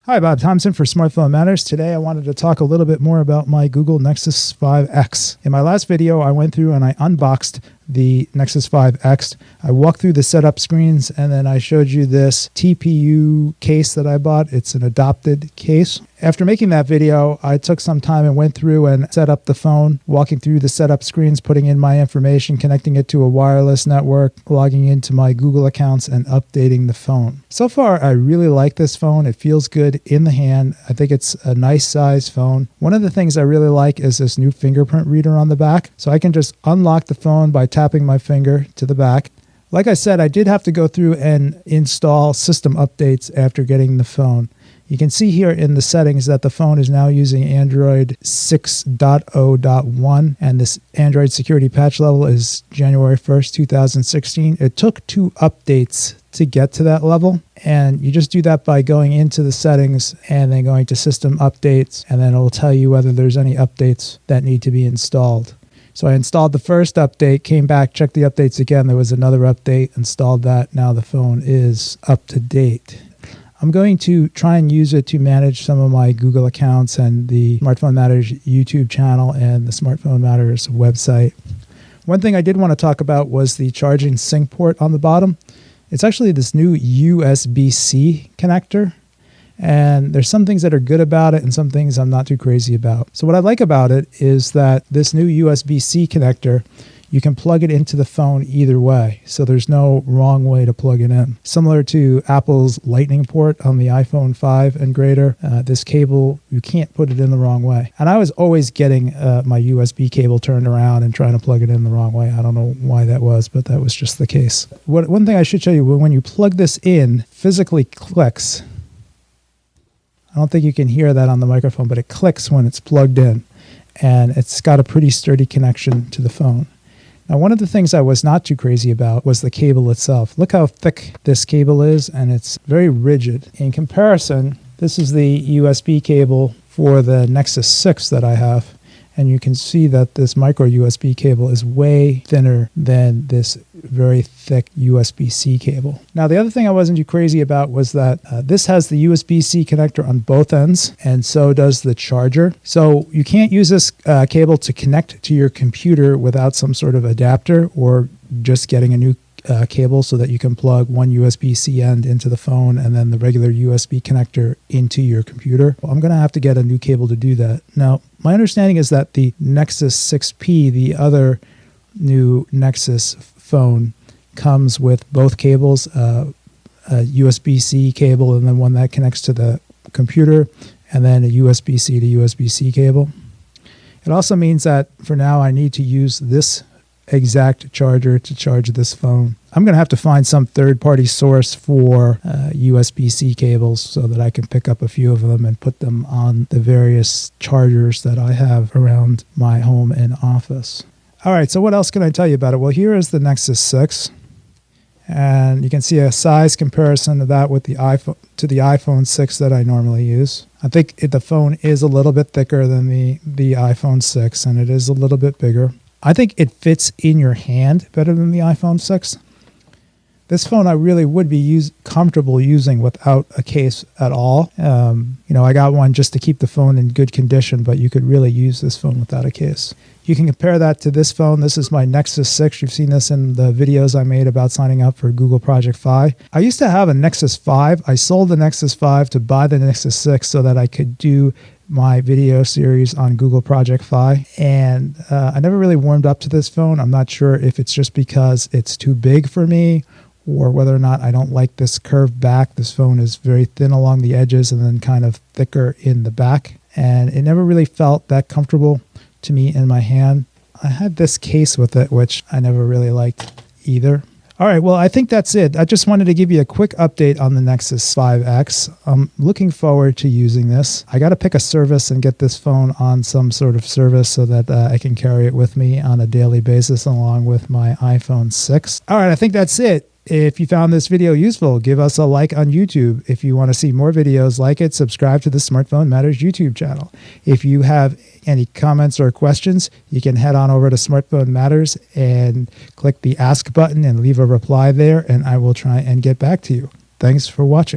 Hi, Bob Thompson for Smartphone Matters. Today I wanted to talk a little bit more about my Google Nexus 5X. In my last video, I went through and I unboxed the Nexus 5X. I walked through the setup screens and then I showed you this TPU case that I bought. It's an adopted case. After making that video, I took some time and went through and set up the phone, walking through the setup screens, putting in my information, connecting it to a wireless network, logging into my Google accounts, and updating the phone. So far, I really like this phone. It feels good in the hand. I think it's a nice size phone. One of the things I really like is this new fingerprint reader on the back. So I can just unlock the phone by tapping my finger to the back. Like I said, I did have to go through and install system updates after getting the phone. You can see here in the settings that the phone is now using Android 6.0.1 and this Android security patch level is January 1st, 2016. It took 2 updates to get to that level, and you just do that by going into the settings and then going to system updates, and then it will tell you whether there's any updates that need to be installed. So I installed the first update, came back, checked the updates again. There was another update, installed that. Now the phone is up to date. I'm going to try and use it to manage some of my Google accounts and the Smartphone Matters YouTube channel and the Smartphone Matters website. One thing I did want to talk about was the charging sync port on the bottom. It's actually this new USB-C connector, and there's some things that are good about it and some things I'm not too crazy about. So what I like about it is that this new USB-C connector, you can plug it into the phone either way, so there's no wrong way to plug it in. Similar to Apple's Lightning port on the iPhone 5 and greater, this cable, you can't put it in the wrong way. And I was always getting my USB cable turned around and trying to plug it in the wrong way. I don't know why that was, but that was just the case. One thing I should show you, when you plug this in, physically clicks. I don't think you can hear that on the microphone, but it clicks when it's plugged in, and it's got a pretty sturdy connection to the phone. Now, one of the things I was not too crazy about was the cable itself. Look how thick this cable is, and it's very rigid. In comparison, this is the USB cable for the Nexus 6 that I have, and you can see that this micro USB cable is way thinner than this very thick USB-C cable. Now, the other thing I wasn't too crazy about was that this has the USB-C connector on both ends, and so does the charger. So you can't use this cable to connect to your computer without some sort of adapter or just getting a new cable so that you can plug one USB-C end into the phone and then the regular USB connector into your computer. Well, I'm going to have to get a new cable to do that. Now, my understanding is that the Nexus 6P, the other new Nexus phone, comes with both cables, a USB-C cable and then one that connects to the computer, and then a USB-C to USB-C cable. It also means that for now I need to use this exact charger to charge this phone. I'm going to have to find some third-party source for USB-C cables so that I can pick up a few of them and put them on the various chargers that I have around my home and office. All right, so what else can I tell you about it? Well, here is the Nexus 6, and you can see a size comparison of that with the iPhone 6 that I normally use. I think the phone is a little bit thicker than the iPhone 6, and it is a little bit bigger. I think it fits in your hand better than the iPhone 6. This phone I really would be comfortable using without a case at all. I got one just to keep the phone in good condition, but you could really use this phone without a case. You can compare that to this phone. This is my Nexus 6. You've seen this in the videos I made about signing up for Google Project Fi. I used to have a Nexus 5. I sold the Nexus 5 to buy the Nexus 6 so that I could do my video series on Google Project Fi, and I never really warmed up to this phone. I'm not sure if it's just because it's too big for me or whether or not I don't like this curved back. This phone is very thin along the edges and then kind of thicker in the back, and it never really felt that comfortable to me in my hand. I had this case with it, which I never really liked either. All right, well, I think that's it. I just wanted to give you a quick update on the Nexus 5X. I'm looking forward to using this. I got to pick a service and get this phone on some sort of service so that I can carry it with me on a daily basis along with my iPhone 6. All right, I think that's it. If you found this video useful, give us a like on YouTube. If you want to see more videos like it, subscribe to the Smartphone Matters YouTube channel. If you have any comments or questions, you can head on over to Smartphone Matters and click the Ask button and leave a reply there, and I will try and get back to you. Thanks for watching.